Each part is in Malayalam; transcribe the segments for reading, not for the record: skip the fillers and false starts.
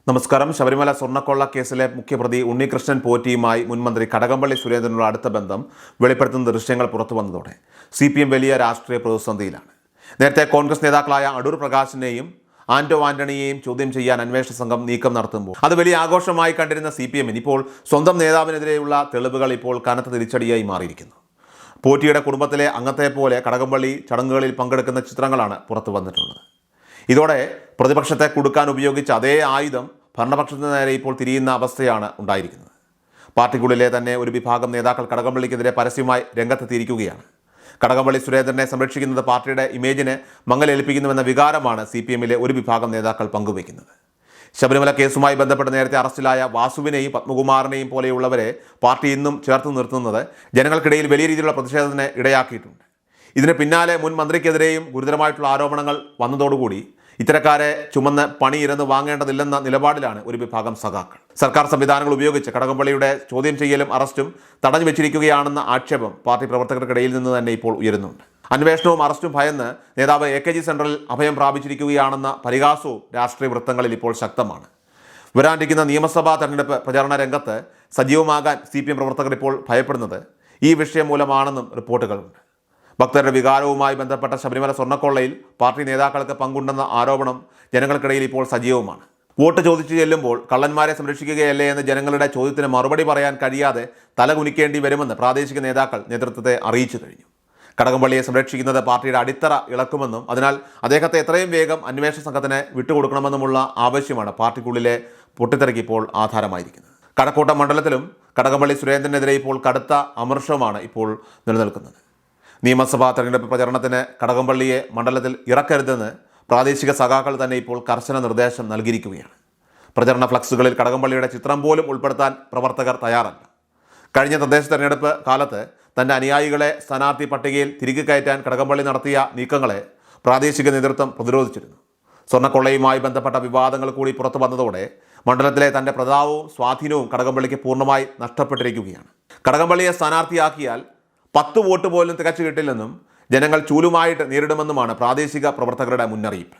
നമസ്കാരം. ശബരിമല സ്വർണ്ണക്കൊള്ള കേസിലെ മുഖ്യപ്രതി ഉണ്ണികൃഷ്ണൻ പോറ്റിയുമായി മുൻമന്ത്രി കടകംപള്ളി സുരേന്ദ്രനുള്ള അടുത്ത ബന്ധം വെളിപ്പെടുത്തുന്ന ദൃശ്യങ്ങൾ പുറത്തു വന്നതോടെ CPM വലിയ രാഷ്ട്രീയ പ്രതിസന്ധിയിലാണ്. നേരത്തെ കോൺഗ്രസ് നേതാക്കളായ അടൂർ പ്രകാശിനെയും ആന്റോ ആന്റണിയെയും ചോദ്യം ചെയ്യാൻ അന്വേഷണ സംഘം നീക്കം നടത്തുമ്പോൾ അത് വലിയ ആഘോഷമായി കണ്ടിരുന്ന CPM ഇപ്പോൾ സ്വന്തം നേതാവിനെതിരെയുള്ള തെളിവുകൾ ഇപ്പോൾ കനത്ത തിരിച്ചടിയായി മാറിയിരിക്കുന്നു. പോറ്റിയുടെ കുടുംബത്തിലെ അംഗത്തെ പോലെ കടകംപള്ളി ചടങ്ങുകളിൽ പങ്കെടുക്കുന്ന ചിത്രങ്ങളാണ് പുറത്തു വന്നിട്ടുള്ളത്. ഇതോടെ പ്രതിപക്ഷത്തെ കുടുക്കാൻ ഉപയോഗിച്ച അതേ ആയുധം ഭരണപക്ഷത്തിന് നേരെ ഇപ്പോൾ തിരിയുന്ന അവസ്ഥയാണ് ഉണ്ടായിരിക്കുന്നത്. പാർട്ടിക്കുള്ളിലെ തന്നെ ഒരു വിഭാഗം നേതാക്കൾ കടകംപള്ളിക്കെതിരെ പരസ്യമായി രംഗത്തെത്തിയിരിക്കുകയാണ്. കടകംപള്ളി സുരേന്ദ്രനെ സംരക്ഷിക്കുന്നത് പാർട്ടിയുടെ ഇമേജിനെ മങ്ങലേൽപ്പിക്കുന്നുവെന്ന വികാരമാണ് CPMലെ ഒരു വിഭാഗം നേതാക്കൾ പങ്കുവയ്ക്കുന്നത്. ശബരിമല കേസുമായി ബന്ധപ്പെട്ട് നേരത്തെ അറസ്റ്റിലായ വാസുവിനെയും പത്മകുമാറിനെയും പോലെയുള്ളവരെ പാർട്ടി ഇന്നും ചേർത്ത് നിർത്തുന്നത് ജനങ്ങൾക്കിടയിൽ വലിയ രീതിയിലുള്ള പ്രതിഷേധത്തിന് ഇടയാക്കിയിട്ടുണ്ട്. ഇതിന് പിന്നാലെ മുൻ മന്ത്രിക്കെതിരെയും ഗുരുതരമായിട്ടുള്ള ആരോപണങ്ങൾ വന്നതോടുകൂടി ഇത്തരക്കാരെ ചുമന്ന് പണിയിരുന്ന് വാങ്ങേണ്ടതില്ലെന്ന നിലപാടിലാണ് ഒരു വിഭാഗം സഖാക്കൾ. സർക്കാർ സംവിധാനങ്ങൾ ഉപയോഗിച്ച് കടകംപള്ളിയുടെ ചോദ്യം ചെയ്യലും അറസ്റ്റും തടഞ്ഞു വെച്ചിരിക്കുകയാണെന്ന ആക്ഷേപം പാർട്ടി പ്രവർത്തകർക്കിടയിൽ നിന്ന് തന്നെ ഇപ്പോൾ ഉയരുന്നുണ്ട്. അന്വേഷണവും അറസ്റ്റും ഭയന്ന് നേതാവ് AKG സെൻട്രലിൽ അഭയം പ്രാപിച്ചിരിക്കുകയാണെന്ന പരിഹാസവും രാഷ്ട്രീയ വൃത്തങ്ങളിൽ ഇപ്പോൾ ശക്തമാണ്. വരാനിരിക്കുന്ന നിയമസഭാ തെരഞ്ഞെടുപ്പ് പ്രചാരണ രംഗത്ത് സജീവമാകാൻ CPM പ്രവർത്തകർ ഇപ്പോൾ ഭയപ്പെടുന്നത് ഈ വിഷയം മൂലമാണെന്നും റിപ്പോർട്ടുകളുണ്ട്. ഭക്തരുടെ വികാരവുമായി ബന്ധപ്പെട്ട ശബരിമല സ്വർണ്ണക്കൊള്ളയിൽ പാർട്ടി നേതാക്കൾക്ക് പങ്കുണ്ടെന്ന ആരോപണം ജനങ്ങൾക്കിടയിൽ ഇപ്പോൾ സജീവമാണ്. വോട്ട് ചോദിച്ചു ചെല്ലുമ്പോൾ കള്ളന്മാരെ സംരക്ഷിക്കുകയല്ലേ എന്ന ജനങ്ങളുടെ ചോദ്യത്തിന് മറുപടി പറയാൻ കഴിയാതെ തലകുനിക്കേണ്ടി വരുമെന്ന് പ്രാദേശിക നേതാക്കൾ നേതൃത്വത്തെ അറിയിച്ചു കഴിഞ്ഞു. കടകംപള്ളിയെ സംരക്ഷിക്കുന്നത് പാർട്ടിയുടെ അടിത്തറ ഇളക്കുമെന്നും അതിനാൽ അദ്ദേഹത്തെ എത്രയും വേഗം അന്വേഷണ സംഘത്തിന് വിട്ടുകൊടുക്കണമെന്നുമുള്ള ആവശ്യമാണ് പാർട്ടിക്കുള്ളിലെ പൊട്ടിത്തെറിക്ക് ഇപ്പോൾ ആധാരമായിരിക്കുന്നത്. കഴക്കൂട്ടം മണ്ഡലത്തിലും കടകംപള്ളി സുരേന്ദ്രനെതിരെ ഇപ്പോൾ കടുത്ത അമർഷമാണ് ഇപ്പോൾ നിലനിൽക്കുന്നത്. നിയമസഭാ തെരഞ്ഞെടുപ്പ് പ്രചരണത്തിന് കടകംപള്ളിയെ മണ്ഡലത്തിൽ ഇറക്കരുതെന്ന് പ്രാദേശിക സഖാക്കൾ തന്നെ ഇപ്പോൾ കർശന നിർദ്ദേശം നൽകിയിരിക്കുകയാണ്. പ്രചരണ ഫ്ലക്സുകളിൽ കടകംപള്ളിയുടെ ചിത്രം പോലും ഉൾപ്പെടുത്താൻ പ്രവർത്തകർ തയ്യാറല്ല. കഴിഞ്ഞ തദ്ദേശ തെരഞ്ഞെടുപ്പ് കാലത്ത് തൻ്റെ അനുയായികളെ സ്ഥാനാർത്ഥി പട്ടികയിൽ തിരികെ കയറ്റാൻ കടകംപള്ളി നടത്തിയ നീക്കങ്ങളെ പ്രാദേശിക നേതൃത്വം പ്രതിരോധിച്ചിരുന്നു. സ്വർണ്ണക്കൊള്ളയുമായി ബന്ധപ്പെട്ട വിവാദങ്ങൾ കൂടി പുറത്തു വന്നതോടെ മണ്ഡലത്തിലെ തൻ്റെ പ്രതാപവും സ്വാധീനവും കടകംപള്ളിക്ക് പൂർണ്ണമായി നഷ്ടപ്പെട്ടിരിക്കുകയാണ്. കടകംപള്ളിയെ സ്ഥാനാർത്ഥിയാക്കിയാൽ 10 വോട്ട് പോലും തികച്ചു കിട്ടില്ലെന്നും ജനങ്ങൾ ചൂലുമായിട്ട് നേരിടുമെന്നുമാണ് പ്രാദേശിക പ്രവർത്തകരുടെ മുന്നറിയിപ്പ്.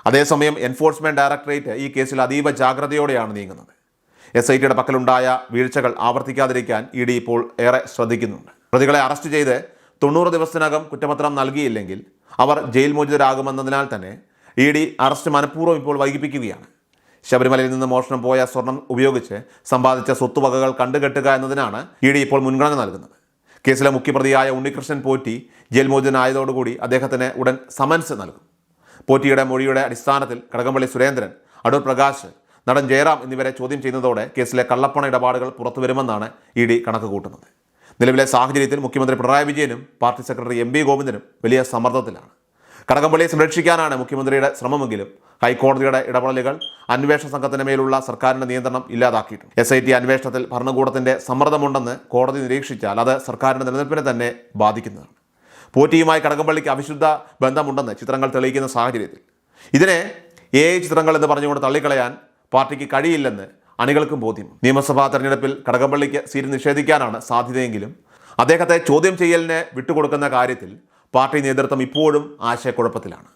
അതേസമയം എൻഫോഴ്സ്മെൻറ്റ് ഡയറക്ടറേറ്റ് ഈ കേസിൽ അതീവ ജാഗ്രതയോടെയാണ് നീങ്ങുന്നത്. SITയുടെ പക്കലുണ്ടായ വീഴ്ചകൾ ആവർത്തിക്കാതിരിക്കാൻ ED ഇപ്പോൾ ഏറെ ശ്രദ്ധിക്കുന്നുണ്ട്. പ്രതികളെ അറസ്റ്റ് ചെയ്ത് 90 ദിവസത്തിനകം കുറ്റപത്രം നൽകിയില്ലെങ്കിൽ അവർ ജയിൽ മോചിതരാകുമെന്നതിനാൽ തന്നെ ED അറസ്റ്റ് മനഃപൂർവ്വം ഇപ്പോൾ വൈകിപ്പിക്കുകയാണ്. ശബരിമലയിൽ നിന്ന് മോഷണം പോയ സ്വർണം ഉപയോഗിച്ച് സമ്പാദിച്ച സ്വത്തുവകകൾ കണ്ടുകെട്ടുക എന്നതിനാണ് ED ഇപ്പോൾ മുൻഗണന നൽകുന്നത്. കേസിലെ മുഖ്യപ്രതിയായ ഉണ്ണികൃഷ്ണൻ പോറ്റി ജയിൽ മോചിതനായതോടുകൂടി അദ്ദേഹത്തിന് ഉടൻ സമൻസ് നൽകും. പോറ്റിയുടെ മൊഴിയുടെ അടിസ്ഥാനത്തിൽ കടകംപള്ളി സുരേന്ദ്രൻ, അടൂർ പ്രകാശ്, നടൻ ജയറാം എന്നിവരെ ചോദ്യം ചെയ്യുന്നതോടെ കേസിലെ കള്ളപ്പണ ഇടപാടുകൾ പുറത്തുവരുമെന്നാണ് ED കണക്ക് കൂട്ടുന്നത്. നിലവിലെ സാഹചര്യത്തിൽ മുഖ്യമന്ത്രി പിണറായി വിജയനും പാർട്ടി സെക്രട്ടറി MV ഗോവിന്ദനും വലിയ സമ്മർദ്ദത്തിലാണ്. കടകംപള്ളിയെ സംരക്ഷിക്കാനാണ് മുഖ്യമന്ത്രിയുടെ ശ്രമമെങ്കിലും ഹൈക്കോടതിയുടെ ഇടപെടലുകൾ അന്വേഷണ സംഘത്തിന് മേലുള്ള സർക്കാരിൻ്റെ നിയന്ത്രണം ഇല്ലാതാക്കിയിട്ടുണ്ട്. SIT അന്വേഷണത്തിൽ ഭരണകൂടത്തിൻ്റെ സമ്മർദ്ദമുണ്ടെന്ന് കോടതി നിരീക്ഷിച്ചാൽ അത് സർക്കാരിൻ്റെ നിലനിൽപ്പിനെ തന്നെ ബാധിക്കുന്നതാണ്. പോറ്റിയുമായി കടകംപള്ളിക്ക് അവിശുദ്ധ ബന്ധമുണ്ടെന്ന് ചിത്രങ്ങൾ തെളിയിക്കുന്ന സാഹചര്യത്തിൽ ഇതിനെ AI ചിത്രങ്ങൾ എന്ന് പറഞ്ഞുകൊണ്ട് തള്ളിക്കളയാൻ പാർട്ടിക്ക് കഴിയില്ലെന്ന് അണികൾക്കും ബോധ്യം. നിയമസഭാ തെരഞ്ഞെടുപ്പിൽ കടകംപള്ളിക്ക് സീറ്റ് നിഷേധിക്കാനാണ് സാധ്യതയെങ്കിലും അദ്ദേഹത്തെ ചോദ്യം ചെയ്യലിന് വിട്ടുകൊടുക്കുന്ന കാര്യത്തിൽ പാർട്ടി നേതൃത്വം ഇപ്പോഴും ആശയക്കുഴപ്പത്തിലാണ്.